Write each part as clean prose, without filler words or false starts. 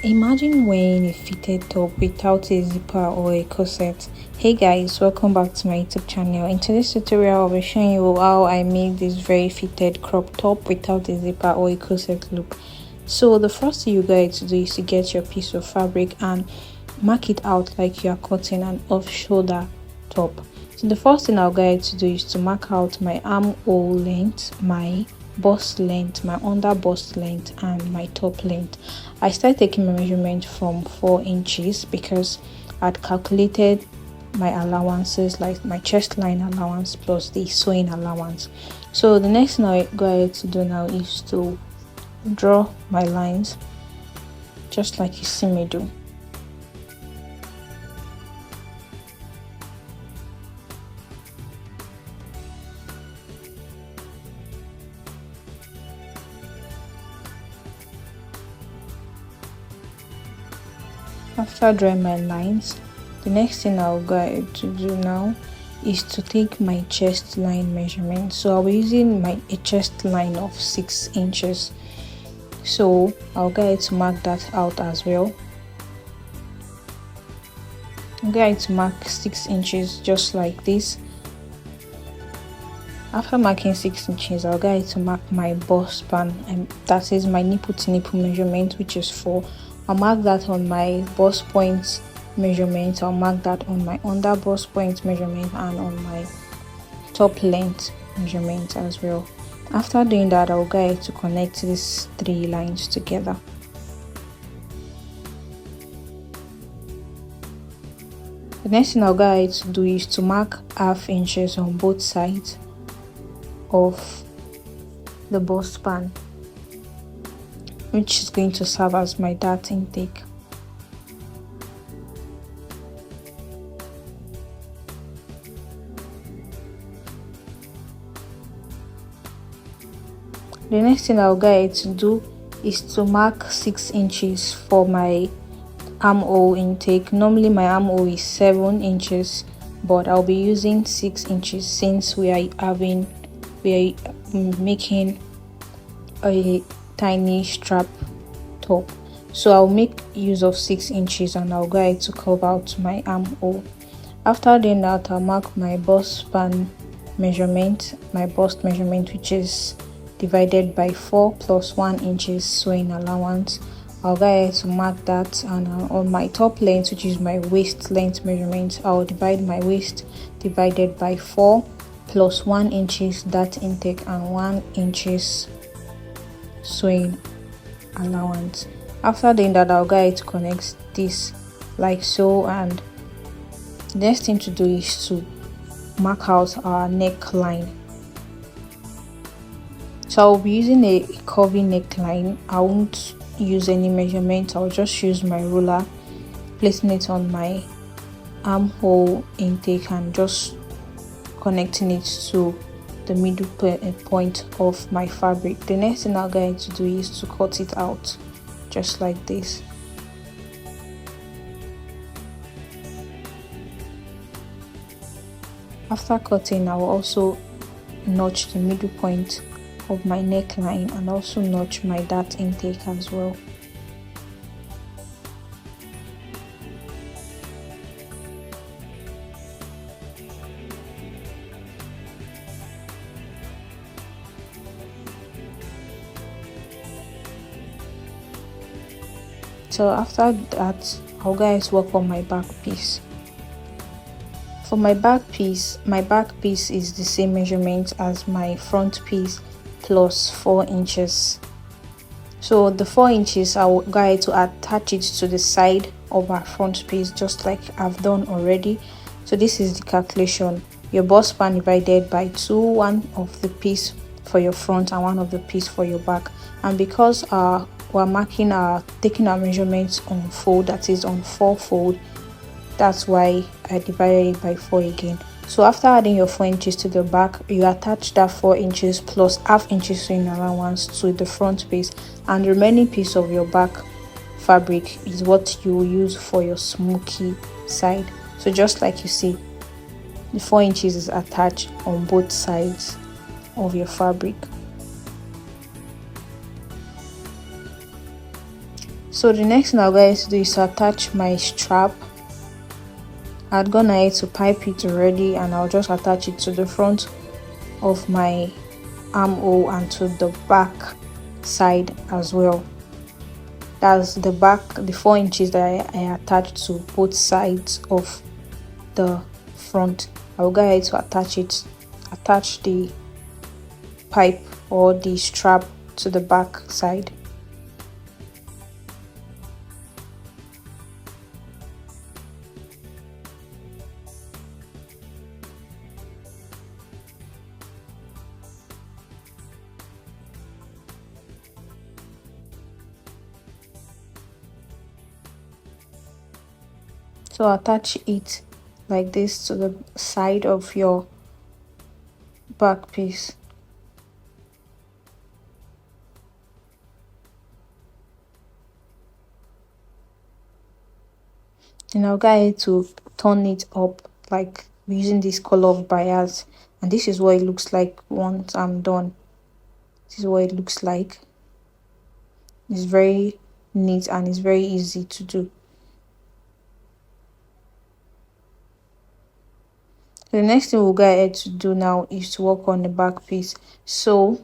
Imagine wearing a fitted top without a zipper or a corset. Hey guys, welcome back to my YouTube channel. In today's tutorial, I'll be showing you how I made this very fitted crop top without a zipper or a corset loop. So the first thing you guys to do is to get your piece of fabric and mark it out like you are cutting an off-shoulder top. So the first thing I'll guide to do is to mark out my armhole length, my bust length, my under bust length, and my top length. I started taking my measurement from 4 inches because I'd calculated my allowances, like my chest line allowance plus the sewing allowance. So the next thing I go ahead to do now is to draw my lines just like you see me do. After drawing my lines, the next thing I'll go ahead to do now is to take my chest line measurement. So I'll be using a chest line of 6 inches. So I'll go ahead to mark that out as well. I'll go ahead to mark 6 inches just like this. After marking 6 inches, I'll go ahead to mark my bust span, and that is my nipple to nipple measurement, which is 4. I'll mark that on my bust point measurement. I'll mark that on my under bust point measurement and on my top length measurement as well. After doing that, I'll go ahead to connect these 3 lines together. The next thing I'll go ahead to do is to mark ½ inches on both sides of the bust span, which is going to serve as my dart intake. The next thing I'll go ahead to do is to mark 6 inches for my armhole intake. Normally my armhole is 7 inches, but I'll be using 6 inches since we are making a tiny strap top. So I'll make use of 6 inches and I'll go ahead to curve out my armhole. After doing that, I'll mark my bust span measurement, my bust measurement, which is divided by 4 plus 1 inches sewing allowance. I'll go ahead to mark that, and on my top length, which is my waist length measurement, I'll divide my waist divided by 4 plus 1 inches dart intake and 1 inches sewing allowance. After doing that, I'll go ahead to connect this like so, and the next thing to do is to mark out our neckline. So I'll be using a curvy neckline. I won't use any measurement. I'll just use my ruler, placing it on my armhole intake and just connecting it to the middle point of my fabric. The next thing I'll go ahead to do is to cut it out just like this. After cutting, I will also notch the middle point of my neckline and also notch my dart intake as well. So after that, I'll go ahead to work on my back piece. For my back piece is the same measurement as my front piece plus 4 inches. So the 4 inches, I will go ahead to attach it to the side of our front piece just like I've done already. So this is the calculation: your bust span divided by 2, 1 of the piece for your front and 1 of the piece for your back. And because we're taking our measurements on fold, that is on 4 fold, that's why I divided it by 4 again. So after adding your 4 inches to the back, you attach that 4 inches plus ½ inch sewing allowance to the front piece, and the remaining piece of your back fabric is what you will use for your smoky side. So just like you see, the 4 inches is attached on both sides of your fabric. So the next thing I'll go to do is to attach my strap. I'd gone ahead to pipe it already, and I'll just attach it to the front of my armhole and to the back side as well. That's the back, the 4 inches that I attached to both sides of the front. I'll go ahead to attach the pipe or the strap to the back side. So attach it like this to the side of your back piece. And I'll go ahead to turn it up like using this color of bias, and this is what it looks like once I'm done. This is what it looks like. It's very neat and it's very easy to do. The next thing we'll go ahead to do now is to work on the back piece. So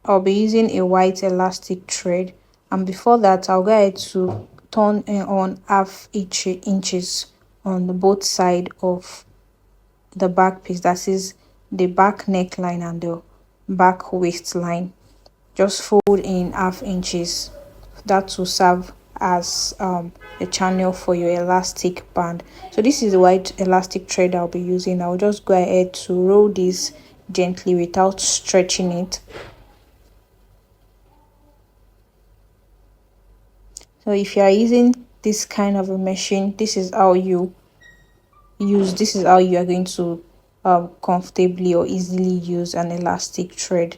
I'll be using a white elastic thread, and before that I'll go ahead to turn on half inches on the both side of the back piece, that is the back neckline and the back waistline. Just fold in half inches. That will serve as a channel for your elastic band. So this is the white elastic thread I'll be using. I'll just go ahead to roll this gently without stretching it. So if you are using this kind of a machine, this is how you are going to comfortably or easily use an elastic thread.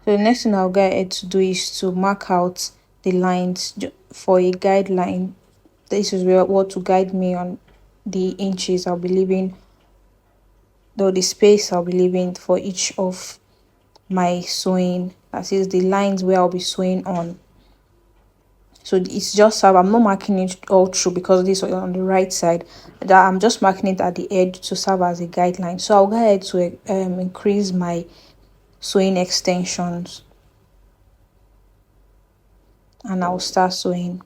So the next thing I'll go ahead to do is to mark out the lines for a guideline. This is what to guide me on the inches I'll be leaving, though the space I'll be leaving for each of my sewing. That is the lines where I'll be sewing on. So it's just I'm not marking it all through because this is on the right side. That I'm just marking it at the edge to serve as a guideline. So I'll go ahead to increase my sewing extensions, and I'll start sewing.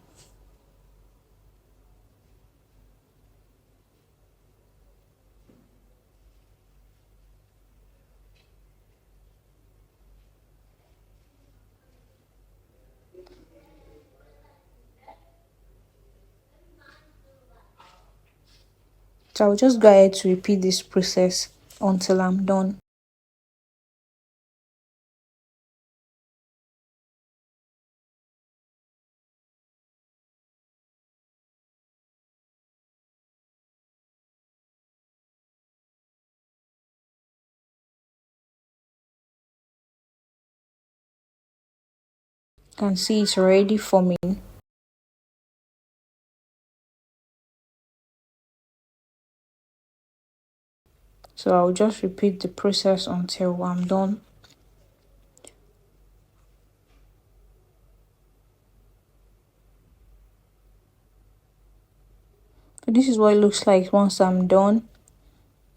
So I'll just go ahead to repeat this process until I'm done. You can see it's already forming. So I'll just repeat the process until I'm done. So this is what it looks like once I'm done.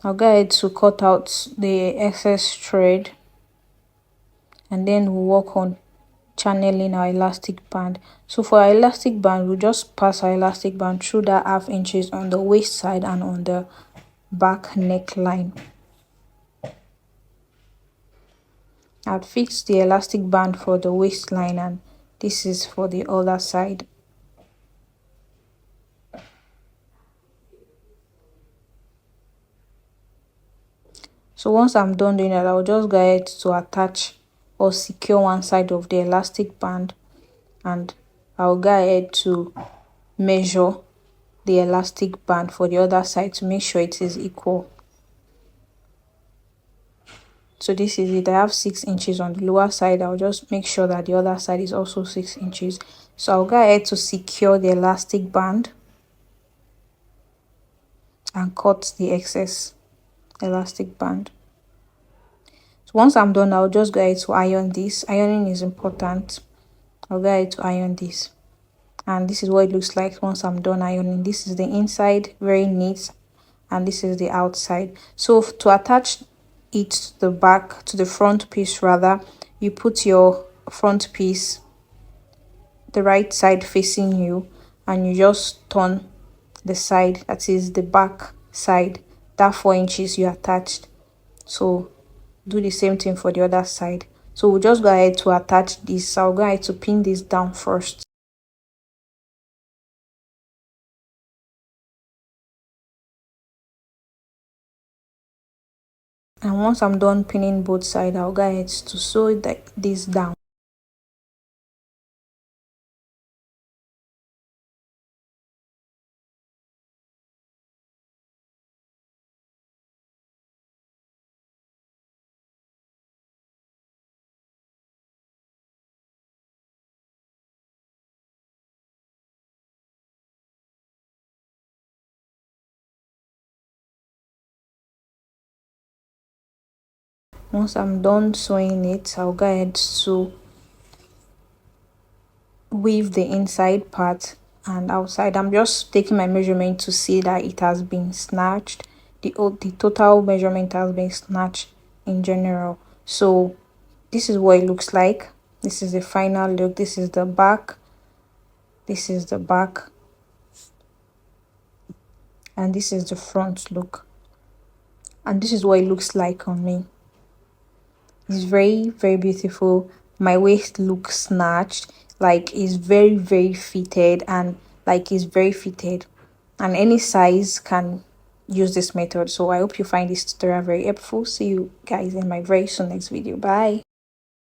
I'll go ahead to cut out the excess thread, and then we'll work on channeling our elastic band. So for our elastic band, we'll just pass our elastic band through that half inches on the waist side and on the back neckline. I'd fix the elastic band for the waistline, and this is for the other side. So once I'm done doing that, I'll just go ahead to attach or secure one side of the elastic band, and I'll go ahead to measure the elastic band for the other side to make sure it is equal. So this is it. I have 6 inches on the lower side. I'll just make sure that the other side is also 6 inches. So I'll go ahead to secure the elastic band and cut the excess elastic band. So once I'm done, I'll just go ahead to iron this. Ironing is important. I'll go ahead to iron this. And this is what it looks like once I'm done ironing. This is the inside, very neat, and this is the outside. So to attach it to the back, to the front piece rather, you put your front piece the right side facing you, and you just turn the side, that is the back side, that 4 inches you attached. So do the same thing for the other side. So we'll just go ahead to attach this. I'll go ahead to pin this down first. And once I'm done pinning both sides, I'll go ahead to sew this down. Once I'm done sewing it, I'll go ahead to weave the inside part and outside. I'm just taking my measurement to see that it has been snatched. The total measurement has been snatched in general. So this is what it looks like. This is the final look. This is the back. This is the back. And this is the front look. And this is what it looks like on me. It's very, very beautiful. My waist looks snatched. Like it's very, very fitted, and like it's very fitted. And any size can use this method. So I hope you find this tutorial very helpful. See you guys in my very soon next video. Bye.